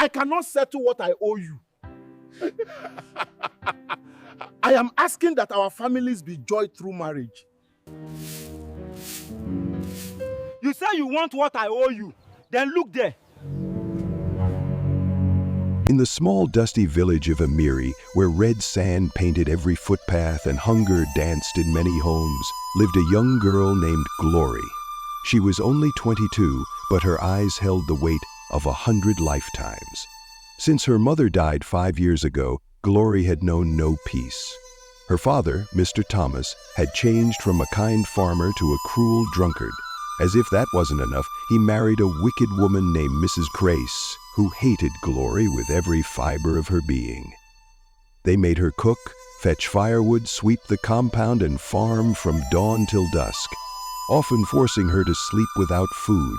I cannot settle what I owe you. I am asking that our families be joined through marriage. You say you want what I owe you. Then look there. In the small dusty village of Amiri, where red sand painted every footpath and hunger danced in many homes, lived a young girl named Glory. She was only 22, but her eyes held the weight of 100 lifetimes. Since her mother died 5 years ago, Glory had known no peace. Her father, Mr. Thomas, had changed from a kind farmer to a cruel drunkard. As if that wasn't enough, he married a wicked woman named Mrs. Grace, who hated Glory with every fiber of her being. They made her cook, fetch firewood, sweep the compound, and farm from dawn till dusk, often forcing her to sleep without food.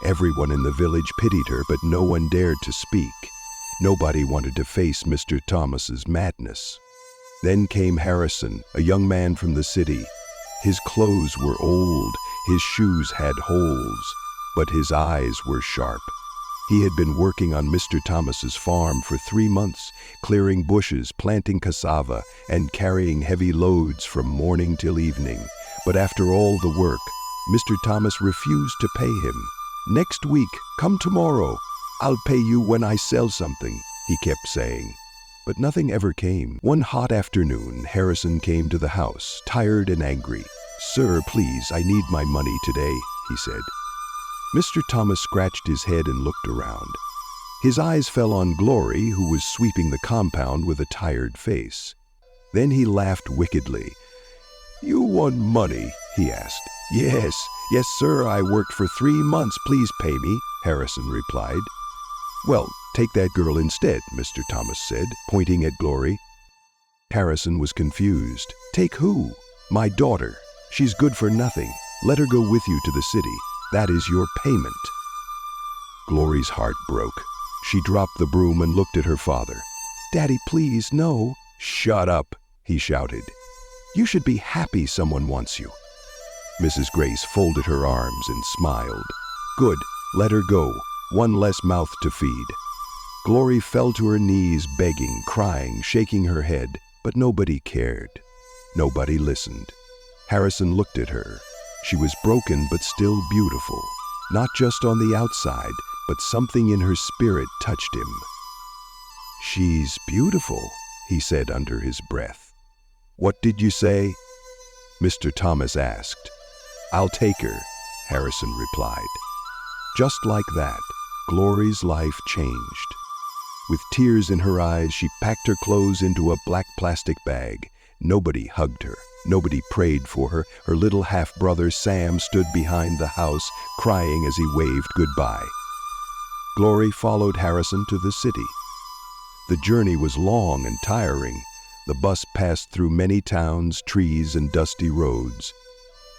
Everyone in the village pitied her, but no one dared to speak. Nobody wanted to face Mr. Thomas's madness. Then came Harrison, a young man from the city. His clothes were old, his shoes had holes, but his eyes were sharp. He had been working on Mr. Thomas's farm for 3 months, clearing bushes, planting cassava, and carrying heavy loads from morning till evening. But after all the work, Mr. Thomas refused to pay him. "Next week, come tomorrow. I'll pay you when I sell something," he kept saying. But nothing ever came. One hot afternoon, Harrison came to the house, tired and angry. "Sir, please, I need my money today," he said. Mr. Thomas scratched his head and looked around. His eyes fell on Glory, who was sweeping the compound with a tired face. Then he laughed wickedly. "You want money?" he asked. Yes, sir, I worked for 3 months. Please pay me," Harrison replied. "Well, take that girl instead," Mr. Thomas said, pointing at Glory. Harrison was confused. "Take who?" "My daughter. She's good for nothing. Let her go with you to the city. That is your payment." Glory's heart broke. She dropped the broom and looked at her father. "Daddy, please, no." "Shut up," he shouted. "You should be happy someone wants you." Mrs. Grace folded her arms and smiled. "Good, let her go. One less mouth to feed." Glory fell to her knees, begging, crying, shaking her head, but nobody cared. Nobody listened. Harrison looked at her. She was broken but still beautiful. Not just on the outside, but something in her spirit touched him. "She's beautiful," he said under his breath. "What did you say?" Mr. Thomas asked. "I'll take her," Harrison replied. Just like that, Glory's life changed. With tears in her eyes, she packed her clothes into a black plastic bag. Nobody hugged her. Nobody prayed for her. Her little half-brother Sam stood behind the house, crying as he waved goodbye. Glory followed Harrison to the city. The journey was long and tiring. The bus passed through many towns, trees, and dusty roads.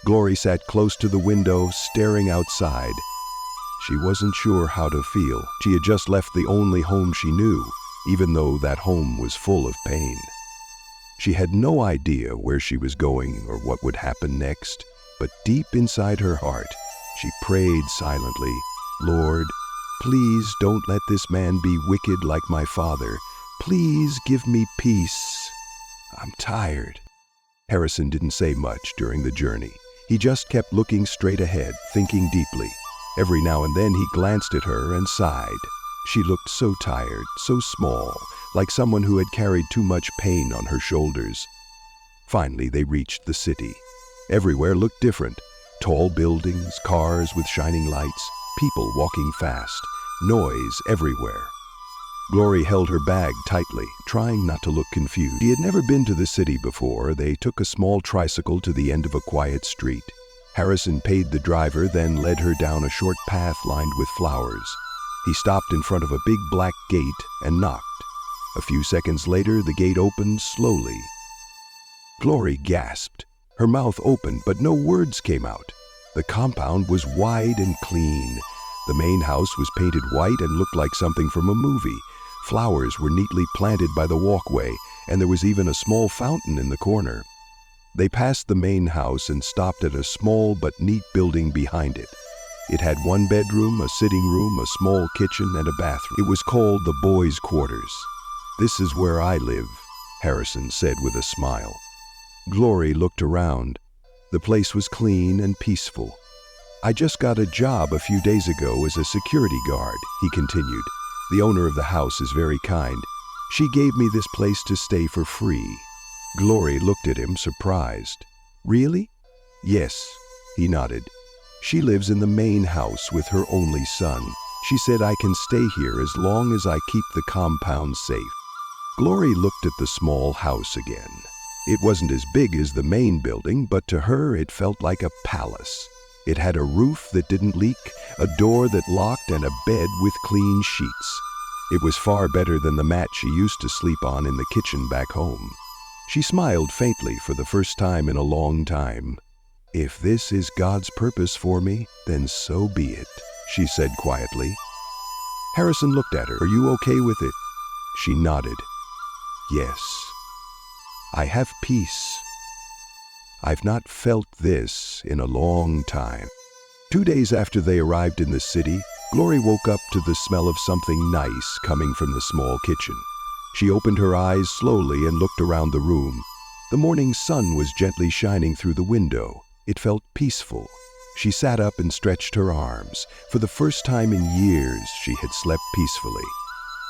Glory sat close to the window, staring outside. She wasn't sure how to feel. She had just left the only home she knew, even though that home was full of pain. She had no idea where she was going or what would happen next, but deep inside her heart, she prayed silently, "Lord, please don't let this man be wicked like my father. Please give me peace. I'm tired." Harrison didn't say much during the journey. He just kept looking straight ahead, thinking deeply. Every now and then he glanced at her and sighed. She looked so tired, so small, like someone who had carried too much pain on her shoulders. Finally, they reached the city. Everywhere looked different. Tall buildings, cars with shining lights, people walking fast, noise everywhere. Glory held her bag tightly, trying not to look confused. She had never been to the city before. They took a small tricycle to the end of a quiet street. Harrison paid the driver, then led her down a short path lined with flowers. He stopped in front of a big black gate and knocked. A few seconds later, the gate opened slowly. Glory gasped. Her mouth opened, but no words came out. The compound was wide and clean. The main house was painted white and looked like something from a movie. Flowers were neatly planted by the walkway, and there was even a small fountain in the corner. They passed the main house and stopped at a small but neat building behind it. It had one bedroom, a sitting room, a small kitchen, and a bathroom. It was called the boys' quarters. "This is where I live," Harrison said with a smile. Glory looked around. The place was clean and peaceful. "I just got a job a few days ago as a security guard," he continued. "The owner of the house is very kind. She gave me this place to stay for free." Glory looked at him, surprised. "Really?" "Yes," he nodded. "She lives in the main house with her only son. She said I can stay here as long as I keep the compound safe." Glory looked at the small house again. It wasn't as big as the main building, but to her it felt like a palace. It had a roof that didn't leak, a door that locked, and a bed with clean sheets. It was far better than the mat she used to sleep on in the kitchen back home. She smiled faintly for the first time in a long time. "If this is God's purpose for me, then so be it," she said quietly. Harrison looked at her. "Are you okay with it?" She nodded. "Yes. I have peace. I've not felt this in a long time." 2 days after they arrived in the city, Glory woke up to the smell of something nice coming from the small kitchen. She opened her eyes slowly and looked around the room. The morning sun was gently shining through the window. It felt peaceful. She sat up and stretched her arms. For the first time in years, she had slept peacefully.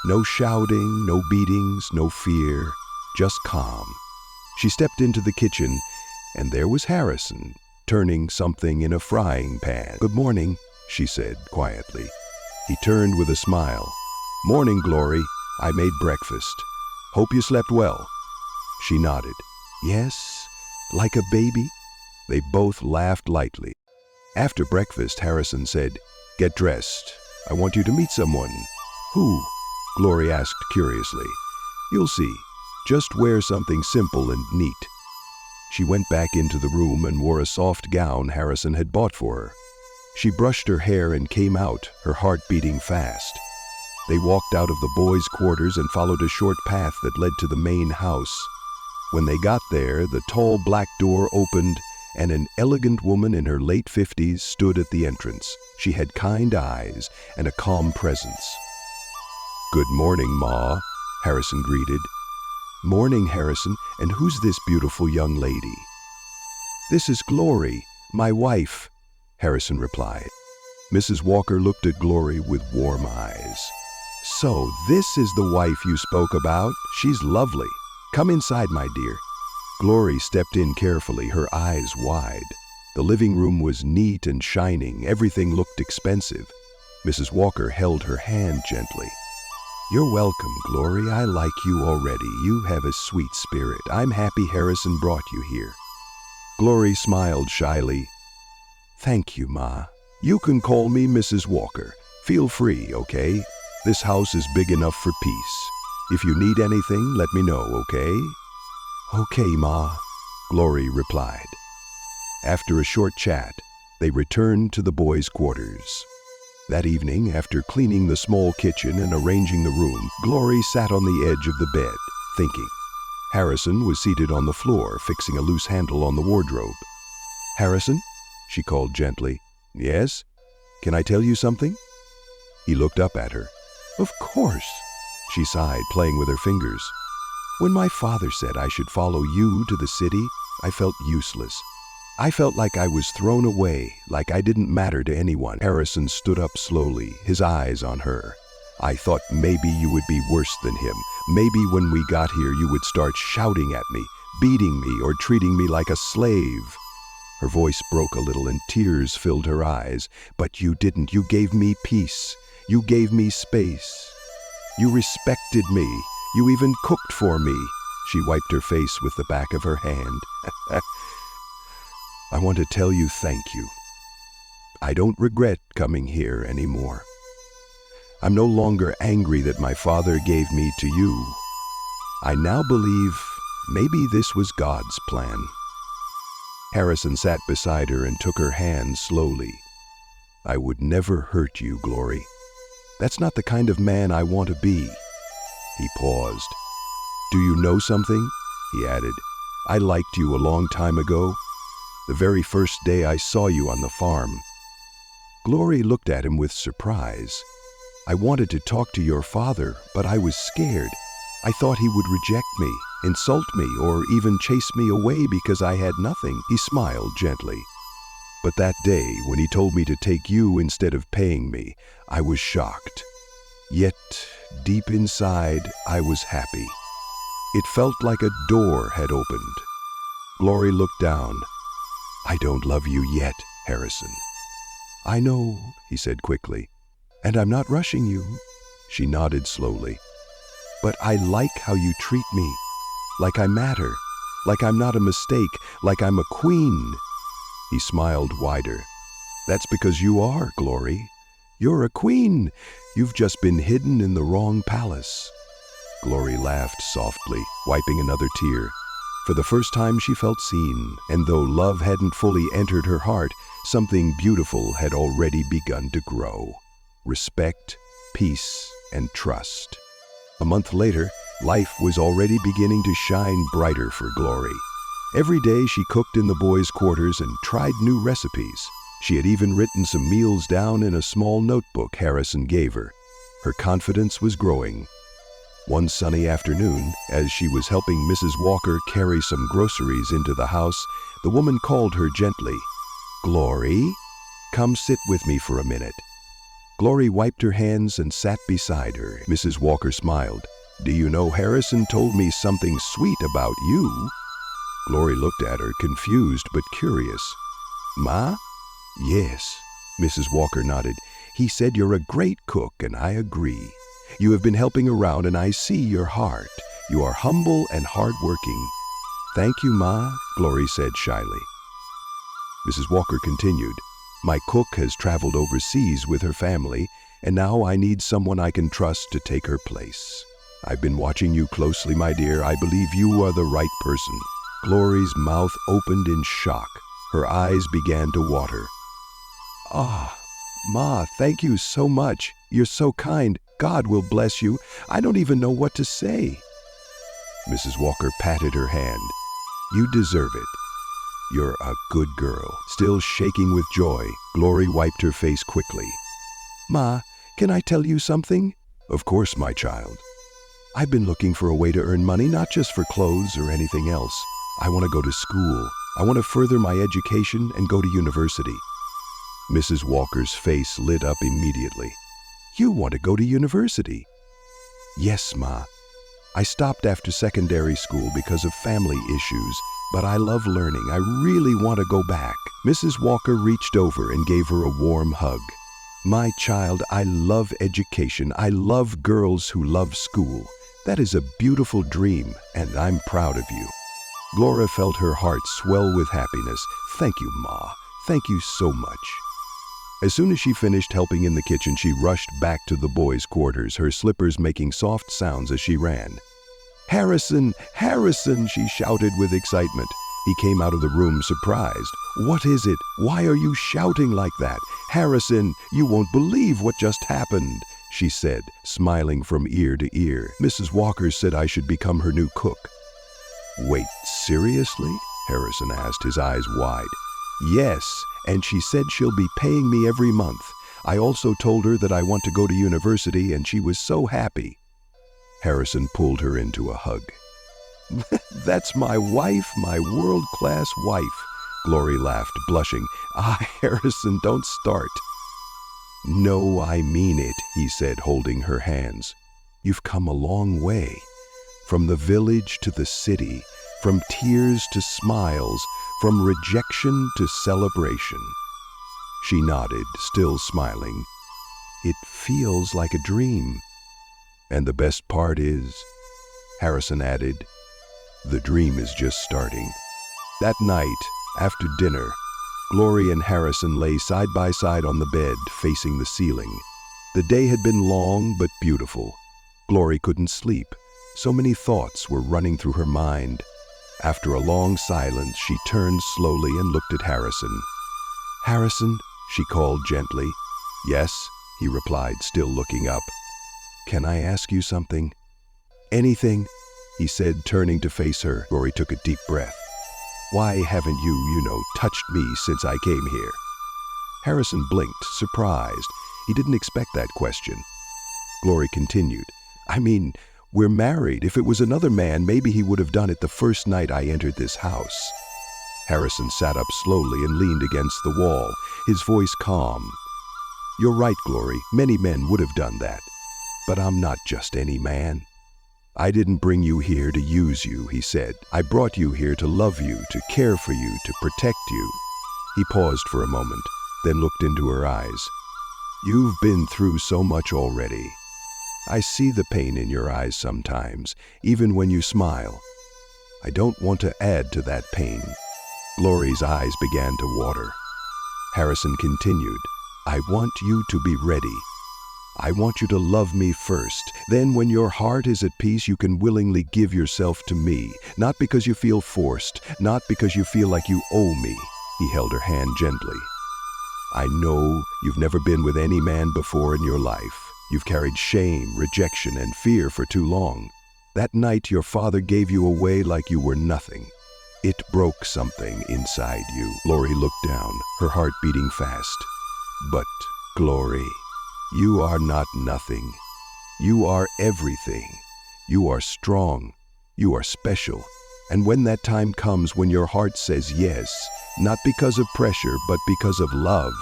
No shouting, no beatings, no fear, just calm. She stepped into the kitchen, and there was Harrison, turning something in a frying pan. "Good morning," she said quietly. He turned with a smile. "Morning, Glory. I made breakfast. Hope you slept well." She nodded. "Yes, like a baby?" They both laughed lightly. After breakfast, Harrison said, "Get dressed. I want you to meet someone." "Who?" Glory asked curiously. "You'll see. Just wear something simple and neat." She went back into the room and wore a soft gown Harrison had bought for her. She brushed her hair and came out, her heart beating fast. They walked out of the boys' quarters and followed a short path that led to the main house. When they got there, the tall black door opened, and an elegant woman in her late 50s stood at the entrance. She had kind eyes and a calm presence. "Good morning, Ma," Harrison greeted. "Morning, Harrison, and who's this beautiful young lady?" "This is Glory, my wife," Harrison replied. Mrs. Walker looked at Glory with warm eyes. "So this is the wife you spoke about? She's lovely. Come inside, my dear." Glory stepped in carefully, her eyes wide. The living room was neat and shining. Everything looked expensive. Mrs. Walker held her hand gently. "You're welcome, Glory. I like you already. You have a sweet spirit. I'm happy Harrison brought you here." Glory smiled shyly. "Thank you, Ma. You can call me Mrs. Walker. Feel free, okay? This house is big enough for peace. If you need anything, let me know, okay?" "Okay, Ma," Glory replied. After a short chat, they returned to the boys' quarters. That evening, after cleaning the small kitchen and arranging the room, Glory sat on the edge of the bed, thinking. Harrison was seated on the floor, fixing a loose handle on the wardrobe. "Harrison?" she called gently. "Yes? Can I tell you something?" He looked up at her. "Of course," she sighed, playing with her fingers. "When my father said I should follow you to the city, I felt useless. I felt like I was thrown away, like I didn't matter to anyone." Harrison stood up slowly, his eyes on her. "I thought maybe you would be worse than him. Maybe when we got here you would start shouting at me, beating me, or treating me like a slave." Her voice broke a little and tears filled her eyes. "But you didn't. You gave me peace. You gave me space. You respected me. You even cooked for me." She wiped her face with the back of her hand. "I want to tell you thank you. I don't regret coming here anymore. I'm no longer angry that my father gave me to you. I now believe maybe this was God's plan." Harrison sat beside her and took her hand slowly. "I would never hurt you, Glory. That's not the kind of man I want to be." He paused. "Do you know something?" he added. "I liked you a long time ago. The very first day I saw you on the farm. Glory looked at him with surprise. I wanted to talk to your father, but I was scared. I thought he would reject me, insult me, or even chase me away because I had nothing. He smiled gently. But that day, when he told me to take you instead of paying me, I was shocked. Yet, deep inside, I was happy. It felt like a door had opened. Glory looked down. I don't love you yet, Harrison. I know, he said quickly, and I'm not rushing you. She nodded slowly. But I like how you treat me, like I matter, like I'm not a mistake, like I'm a queen. He smiled wider. That's because you are, Glory. You're a queen. You've just been hidden in the wrong palace. Glory laughed softly, wiping another tear. For the first time she felt seen, and though love hadn't fully entered her heart, something beautiful had already begun to grow. Respect, peace, and trust. A month later, life was already beginning to shine brighter for Glory. Every day she cooked in the boys' quarters and tried new recipes. She had even written some meals down in a small notebook Harrison gave her. Her confidence was growing. One sunny afternoon, as she was helping Mrs. Walker carry some groceries into the house, the woman called her gently. Glory, come sit with me for a minute. Glory wiped her hands and sat beside her. Mrs. Walker smiled. Do you know Harrison told me something sweet about you? Glory looked at her, confused but curious. Ma? Yes, Mrs. Walker nodded. He said you're a great cook, and I agree. You have been helping around, and I see your heart. You are humble and hardworking. Thank you, Ma, Glory said shyly. Mrs. Walker continued. My cook has traveled overseas with her family, and now I need someone I can trust to take her place. I've been watching you closely, my dear. I believe you are the right person. Glory's mouth opened in shock. Her eyes began to water. Ah, Ma, thank you so much. You're so kind. God will bless you. I don't even know what to say. Mrs. Walker patted her hand. You deserve it. You're a good girl. Still shaking with joy, Glory wiped her face quickly. Ma, can I tell you something? Of course, my child. I've been looking for a way to earn money, not just for clothes or anything else. I want to go to school. I want to further my education and go to university. Mrs. Walker's face lit up immediately. You want to go to university? Yes, Ma. I stopped after secondary school because of family issues, but I love learning. I really want to go back. Mrs. Walker reached over and gave her a warm hug. My child, I love education. I love girls who love school. That is a beautiful dream, and I'm proud of you. Gloria felt her heart swell with happiness. Thank you, Ma. Thank you so much. As soon as she finished helping in the kitchen, she rushed back to the boys' quarters, her slippers making soft sounds as she ran. Harrison! Harrison! She shouted with excitement. He came out of the room surprised. What is it? Why are you shouting like that? Harrison, you won't believe what just happened, she said, smiling from ear to ear. Mrs. Walker said I should become her new cook. Wait, seriously? Harrison asked, his eyes wide. Yes, and she said she'll be paying me every month. I also told her that I want to go to university, and she was so happy. Harrison pulled her into a hug. That's my wife, my world-class wife, Glory laughed, blushing. Ah, Harrison, don't start. No, I mean it, he said, holding her hands. You've come a long way. From the village to the city, from tears to smiles, from rejection to celebration. She nodded, still smiling. It feels like a dream. And the best part is, Harrison added, the dream is just starting. That night, after dinner, Glory and Harrison lay side by side on the bed, facing the ceiling. The day had been long but beautiful. Glory couldn't sleep. So many thoughts were running through her mind. After a long silence, she turned slowly and looked at Harrison. Harrison, she called gently. Yes, he replied, still looking up. Can I ask you something? Anything, he said, turning to face her. Glory took a deep breath. Why haven't you touched me since I came here? Harrison blinked, surprised. He didn't expect that question. Glory continued, I mean, we're married. If it was another man, maybe he would have done it the first night I entered this house. Harrison sat up slowly and leaned against the wall, his voice calm. You're right, Glory. Many men would have done that. But I'm not just any man. I didn't bring you here to use you, he said. I brought you here to love you, to care for you, to protect you. He paused for a moment, then looked into her eyes. You've been through so much already. I see the pain in your eyes sometimes, even when you smile. I don't want to add to that pain. Glory's eyes began to water. Harrison continued, I want you to be ready. I want you to love me first. Then when your heart is at peace, you can willingly give yourself to me, not because you feel forced, not because you feel like you owe me. He held her hand gently. I know you've never been with any man before in your life. You've carried shame, rejection, and fear for too long. That night your father gave you away like you were nothing. It broke something inside you. Glory looked down, her heart beating fast. But, Glory, you are not nothing. You are everything. You are strong. You are special. And when that time comes when your heart says yes, not because of pressure, but because of love,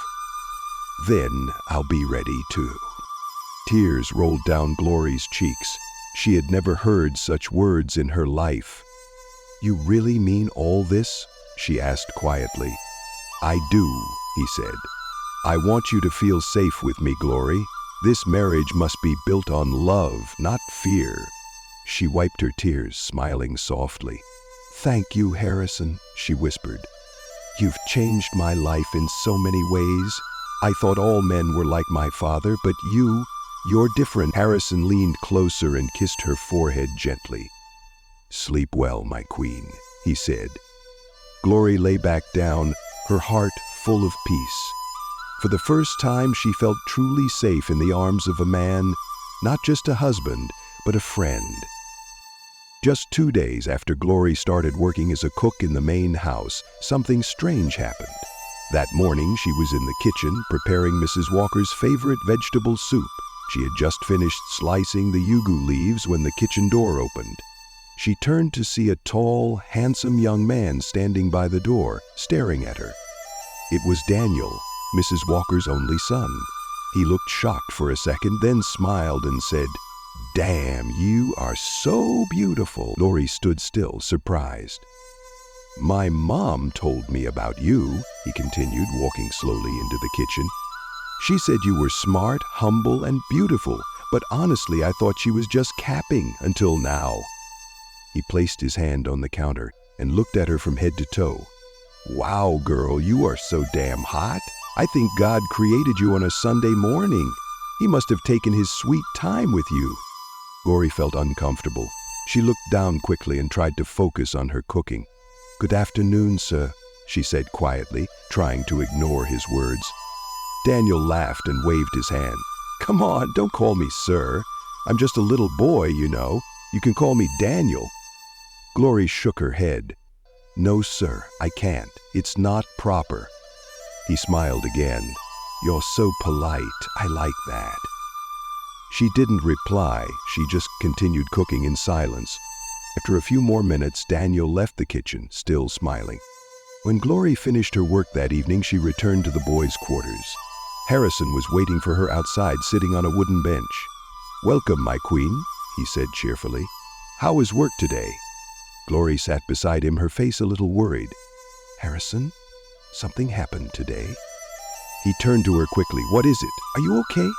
then I'll be ready too. Tears rolled down Glory's cheeks. She had never heard such words in her life. You really mean all this? She asked quietly. I do, he said. I want you to feel safe with me, Glory. This marriage must be built on love, not fear. She wiped her tears, smiling softly. Thank you, Harrison, she whispered. You've changed my life in so many ways. I thought all men were like my father, but you're different. Harrison leaned closer and kissed her forehead gently. Sleep well, my queen, he said. Glory lay back down, her heart full of peace. For the first time, she felt truly safe in the arms of a man, not just a husband, but a friend. Just 2 days after Glory started working as a cook in the main house, something strange happened. That morning, she was in the kitchen preparing Mrs. Walker's favorite vegetable soup. She had just finished slicing the yugu leaves when the kitchen door opened. She turned to see a tall, handsome young man standing by the door, staring at her. It was Daniel, Mrs. Walker's only son. He looked shocked for a second, then smiled and said, Damn, you are so beautiful. Glory stood still, surprised. My mom told me about you, he continued, walking slowly into the kitchen. She said you were smart, humble, and beautiful, but honestly, I thought she was just capping until now. He placed his hand on the counter and looked at her from head to toe. Wow, girl, you are so damn hot. I think God created you on a Sunday morning. He must have taken his sweet time with you. Glory felt uncomfortable. She looked down quickly and tried to focus on her cooking. Good afternoon, sir, she said quietly, trying to ignore his words. Daniel laughed and waved his hand. Come on, don't call me sir. I'm just a little boy, you know. You can call me Daniel. Glory shook her head. No, sir, I can't. It's not proper. He smiled again. You're so polite. I like that. She didn't reply. She just continued cooking in silence. After a few more minutes, Daniel left the kitchen, still smiling. When Glory finished her work that evening, she returned to the boys' quarters. Harrison was waiting for her outside, sitting on a wooden bench. Welcome, my queen, he said cheerfully. How was work today? Glory sat beside him, her face a little worried. Harrison, something happened today. He turned to her quickly. What is it? Are you okay?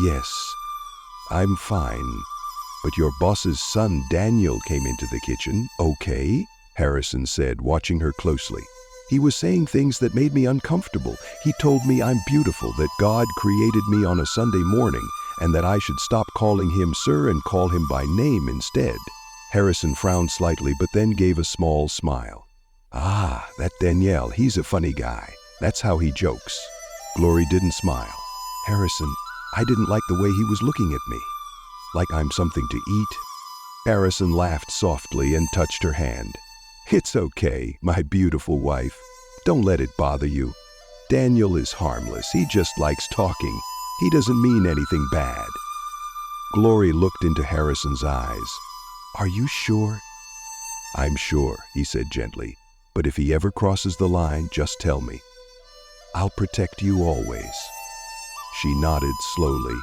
Yes, I'm fine. But your boss's son, Daniel, came into the kitchen. Okay, Harrison said, watching her closely. He was saying things that made me uncomfortable. He told me I'm beautiful, that God created me on a Sunday morning, and that I should stop calling him sir and call him by name instead. Harrison frowned slightly, but then gave a small smile. Ah, that Daniel, he's a funny guy. That's how he jokes. Glory didn't smile. Harrison, I didn't like the way he was looking at me. Like I'm something to eat. Harrison laughed softly and touched her hand. It's okay, my beautiful wife. Don't let it bother you. Daniel is harmless. He just likes talking. He doesn't mean anything bad. Glory looked into Harrison's eyes. Are you sure? I'm sure, he said gently. But if he ever crosses the line, just tell me. I'll protect you always. She nodded slowly.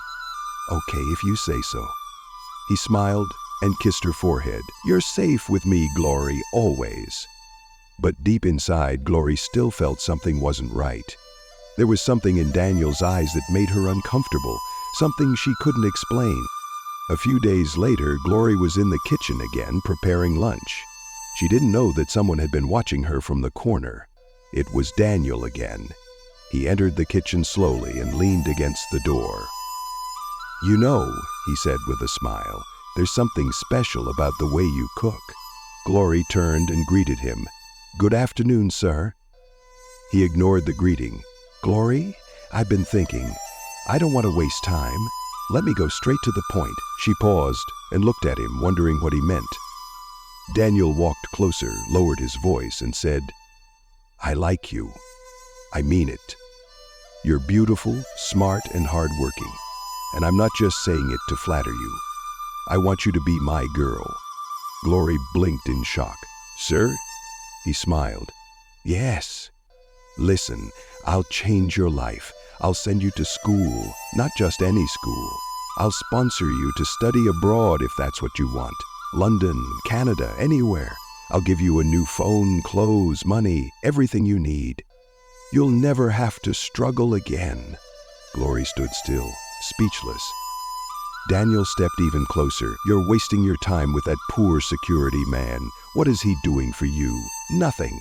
Okay, if you say so. He smiled and kissed her forehead. You're safe with me, Glory, always. But deep inside, Glory still felt something wasn't right. There was something in Daniel's eyes that made her uncomfortable, something she couldn't explain. A few days later, Glory was in the kitchen again, preparing lunch. She didn't know that someone had been watching her from the corner. It was Daniel again. He entered the kitchen slowly and leaned against the door. You know, he said with a smile, there's something special about the way you cook. Glory turned and greeted him. Good afternoon, sir. He ignored the greeting. Glory, I've been thinking. I don't want to waste time. Let me go straight to the point. She paused and looked at him, wondering what he meant. Daniel walked closer, lowered his voice, and said, I like you. I mean it. You're beautiful, smart, and hardworking. And I'm not just saying it to flatter you. I want you to be my girl. Glory blinked in shock. Sir? He smiled. Yes. Listen, I'll change your life. I'll send you to school, not just any school. I'll sponsor you to study abroad if that's what you want. London, Canada, anywhere. I'll give you a new phone, clothes, money, everything you need. You'll never have to struggle again. Glory stood still, speechless. Daniel stepped even closer. You're wasting your time with that poor security man. What is he doing for you? Nothing.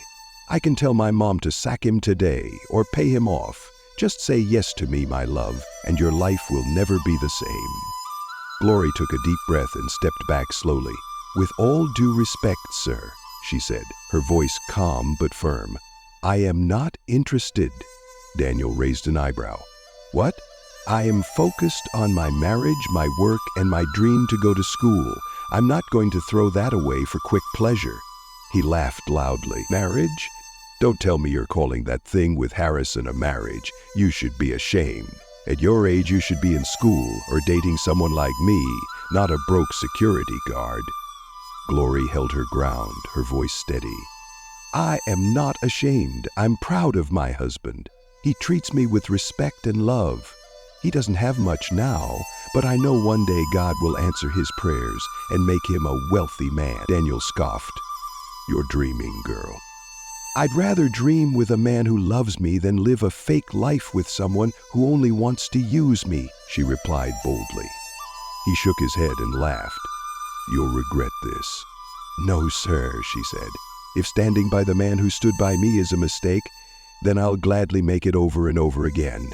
I can tell my mom to sack him today or pay him off. Just say yes to me, my love, and your life will never be the same. Glory took a deep breath and stepped back slowly. With all due respect, sir, she said, her voice calm but firm. I am not interested. Daniel raised an eyebrow. What? I am focused on my marriage, my work, and my dream to go to school. I'm not going to throw that away for quick pleasure. He laughed loudly. Marriage? Don't tell me you're calling that thing with Harrison a marriage. You should be ashamed. At your age, you should be in school or dating someone like me, not a broke security guard. Glory held her ground, her voice steady. I am not ashamed. I'm proud of my husband. He treats me with respect and love. He doesn't have much now, but I know one day God will answer his prayers and make him a wealthy man. Daniel scoffed. You're dreaming, girl. I'd rather dream with a man who loves me than live a fake life with someone who only wants to use me, she replied boldly. He shook his head and laughed. You'll regret this. No, sir, she said. If standing by the man who stood by me is a mistake, then I'll gladly make it over and over again.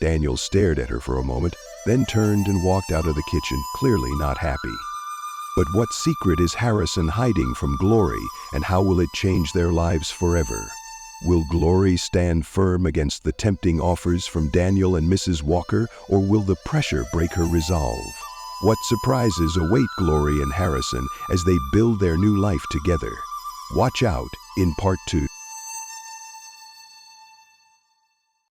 Daniel stared at her for a moment, then turned and walked out of the kitchen, clearly not happy. But what secret is Harrison hiding from Glory, and how will it change their lives forever? Will Glory stand firm against the tempting offers from Daniel and Mrs. Walker, or will the pressure break her resolve? What surprises await Glory and Harrison as they build their new life together? Watch out in Part 2.